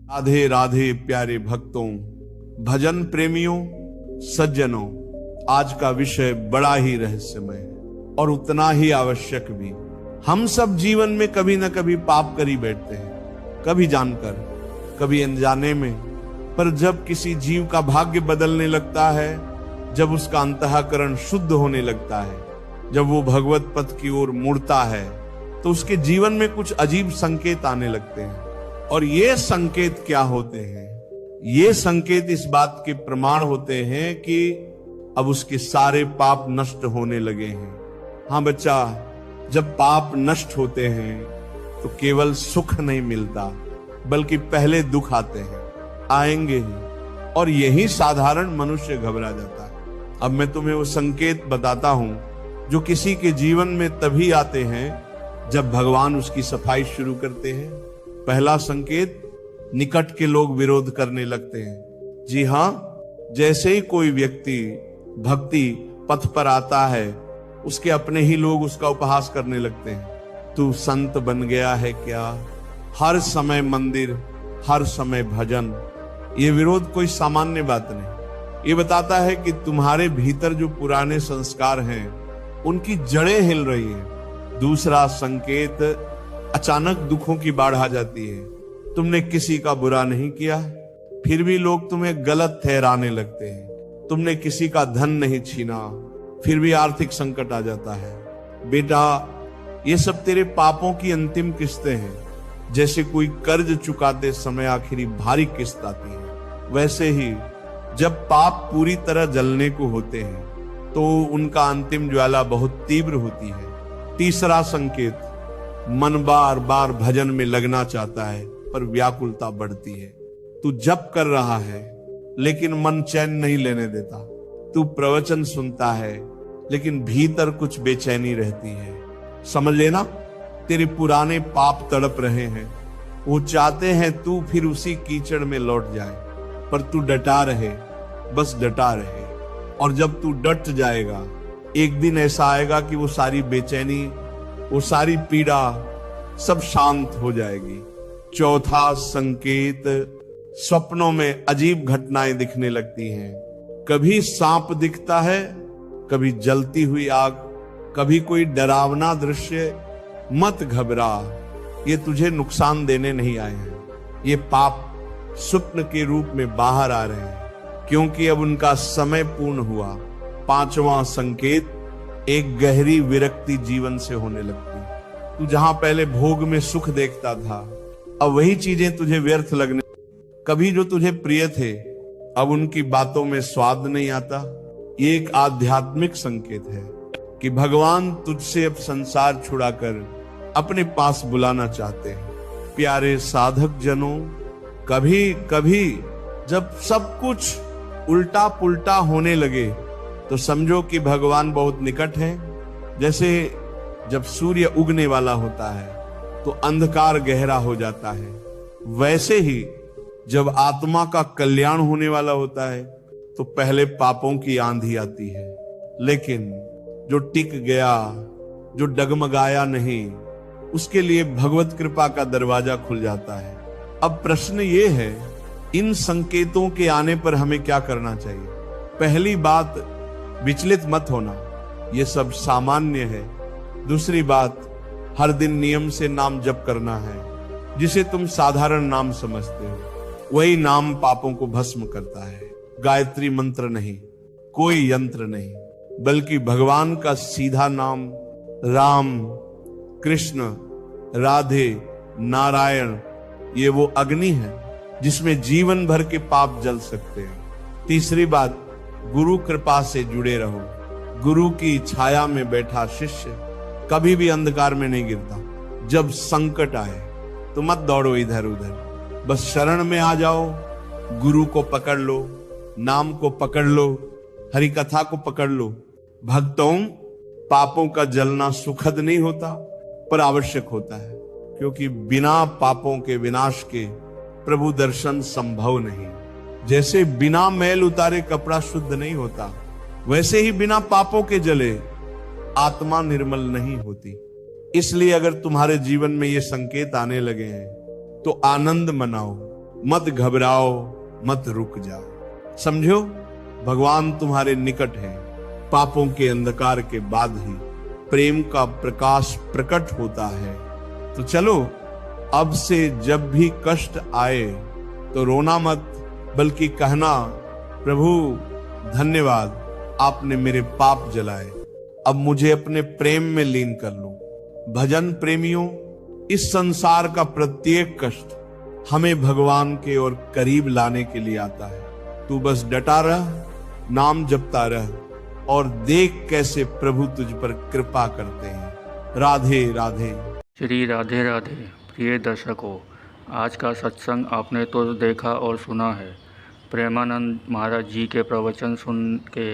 राधे राधे प्यारे भक्तों, भजन प्रेमियों, सज्जनों, आज का विषय बड़ा ही रहस्यमय है और उतना ही आवश्यक भी। हम सब जीवन में कभी न कभी पाप कर ही बैठते हैं, कभी जानकर, कभी अनजाने में। पर जब किसी जीव का भाग्य बदलने लगता है, जब उसका अंतःकरण शुद्ध होने लगता है, जब वो भगवत पथ की ओर मुड़ता है, तो उसके जीवन में कुछ अजीब संकेत आने लगते हैं। और ये संकेत क्या होते हैं? ये संकेत इस बात के प्रमाण होते हैं कि अब उसके सारे पाप नष्ट होने लगे हैं। हाँ बच्चा, जब पाप नष्ट होते हैं तो केवल सुख नहीं मिलता, बल्कि पहले दुख आते हैं, आएंगे ही, और यही साधारण मनुष्य घबरा जाता है। अब मैं तुम्हें वो संकेत बताता हूं जो किसी के जीवन में तभी आते हैं जब भगवान उसकी सफाई शुरू करते हैं। पहला संकेत, निकट के लोग विरोध करने लगते हैं। जी हां, जैसे ही कोई व्यक्ति भक्ति पथ पर आता है, उसके अपने ही लोग उसका उपहास करने लगते हैं। तू संत बन गया है क्या? हर समय मंदिर, हर समय भजन। ये विरोध कोई सामान्य बात नहीं। ये बताता है कि तुम्हारे भीतर जो पुराने संस्कार हैं, उनकी जड़ें हिल रही हैं। दूसरा संकेत, अचानक दुखों की बाढ़ आ जाती है। तुमने किसी का बुरा नहीं किया, फिर भी लोग तुम्हें गलत ठहराने लगते हैं। तुमने किसी का धन नहीं छीना, फिर भी आर्थिक संकट आ जाता है। बेटा, ये सब तेरे पापों की अंतिम किस्तें हैं। जैसे कोई कर्ज चुकाते समय आखिरी भारी किस्त आती है, वैसे ही जब पाप पूरी तरह जलने को होते हैं तो उनका अंतिम ज्वाला बहुत तीव्र होती है। तीसरा संकेत, मन बार बार भजन में लगना चाहता है, पर व्याकुलता बढ़ती है। तू जप कर रहा है, लेकिन मन चैन नहीं लेने देता। तू प्रवचन सुनता है, लेकिन भीतर कुछ बेचैनी रहती है। समझ लेना, तेरे पुराने पाप तड़प रहे हैं। वो चाहते हैं तू फिर उसी कीचड़ में लौट जाए, पर तू डटा रहे, बस डटा रहे। और जब तू डट जाएगा, एक दिन ऐसा आएगा कि वो सारी बेचैनी, वो सारी पीड़ा सब शांत हो जाएगी। चौथा संकेत, स्वप्नों में अजीब घटनाएं दिखने लगती हैं। कभी सांप दिखता है, कभी जलती हुई आग, कभी कोई डरावना दृश्य। मत घबरा, ये तुझे नुकसान देने नहीं आए हैं। ये पाप स्वप्न के रूप में बाहर आ रहे हैं, क्योंकि अब उनका समय पूर्ण हुआ। पांचवां संकेत, एक गहरी विरक्ति जीवन से होने लगती। तू जहां पहले भोग में सुख देखता था, अब वही चीजें तुझे व्यर्थ लगने। कभी जो तुझे प्रिय थे, अब उनकी बातों में स्वाद नहीं आता। ये एक आध्यात्मिक संकेत है कि भगवान तुझसे अब संसार छुड़ाकर अपने पास बुलाना चाहते हैं। प्यारे साधक जनों, कभी कभी जब सब कुछ उल्टा पुल्टा होने लगे तो समझो कि भगवान बहुत निकट है। जैसे जब सूर्य उगने वाला होता है तो अंधकार गहरा हो जाता है, वैसे ही जब आत्मा का कल्याण होने वाला होता है तो पहले पापों की आंधी आती है, लेकिन जो टिक गया, जो डगमगाया नहीं, उसके लिए भगवत कृपा का दरवाजा खुल जाता है। अब प्रश्न ये है, इन संकेतों के आने पर हमें क्या करना चाहिए? पहली बात, विचलित मत होना, ये सब सामान्य है। दूसरी बात, हर दिन नियम से नाम जप करना है। जिसे तुम साधारण नाम समझते हो, वही नाम पापों को भस्म करता है। गायत्री मंत्र नहीं, कोई यंत्र नहीं, बल्कि भगवान का सीधा नाम, राम, कृष्ण, राधे, नारायण, ये वो अग्नि है जिसमें जीवन भर के पाप जल सकते हैं। तीसरी बात, गुरु कृपा से जुड़े रहो। गुरु की छाया में बैठा शिष्य कभी भी अंधकार में नहीं गिरता। जब संकट आए तो मत दौड़ो इधर उधर, बस शरण में आ जाओ। गुरु को पकड़ लो, नाम को पकड़ लो, हरि कथा को पकड़ लो। भक्तों, पापों का जलना सुखद नहीं होता, पर आवश्यक होता है, क्योंकि बिना पापों के विनाश के प्रभु दर्शन संभव नहीं। जैसे बिना मैल उतारे कपड़ा शुद्ध नहीं होता, वैसे ही बिना पापों के जले आत्मा निर्मल नहीं होती। इसलिए अगर तुम्हारे जीवन में ये संकेत आने लगे हैं तो आनंद मनाओ, मत घबराओ, मत रुक जाओ। समझो, भगवान तुम्हारे निकट है। पापों के अंधकार के बाद ही प्रेम का प्रकाश प्रकट होता है। तो चलो, अब से जब भी कष्ट आए तो रोना मत, बल्कि कहना, प्रभु धन्यवाद, आपने मेरे पाप जलाए, अब मुझे अपने प्रेम में लीन कर लो। भजन प्रेमियों, इस संसार का प्रत्येक कष्ट हमें भगवान के और करीब लाने के लिए आता है। तू बस डटा रह, नाम जपता रह और देख कैसे प्रभु तुझ पर कृपा करते हैं। राधे राधे। श्री राधे राधे। प्रिय दर्शकों, आज का सत्संग आपने तो देखा और सुना है। प्रेमानंद महाराज जी के प्रवचन सुन के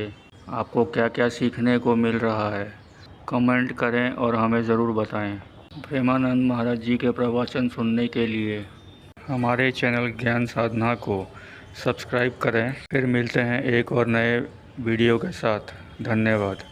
आपको क्या क्या सीखने को मिल रहा है, कमेंट करें और हमें ज़रूर बताएं। प्रेमानंद महाराज जी के प्रवचन सुनने के लिए हमारे चैनल ज्ञान साधना को सब्सक्राइब करें। फिर मिलते हैं एक और नए वीडियो के साथ। धन्यवाद।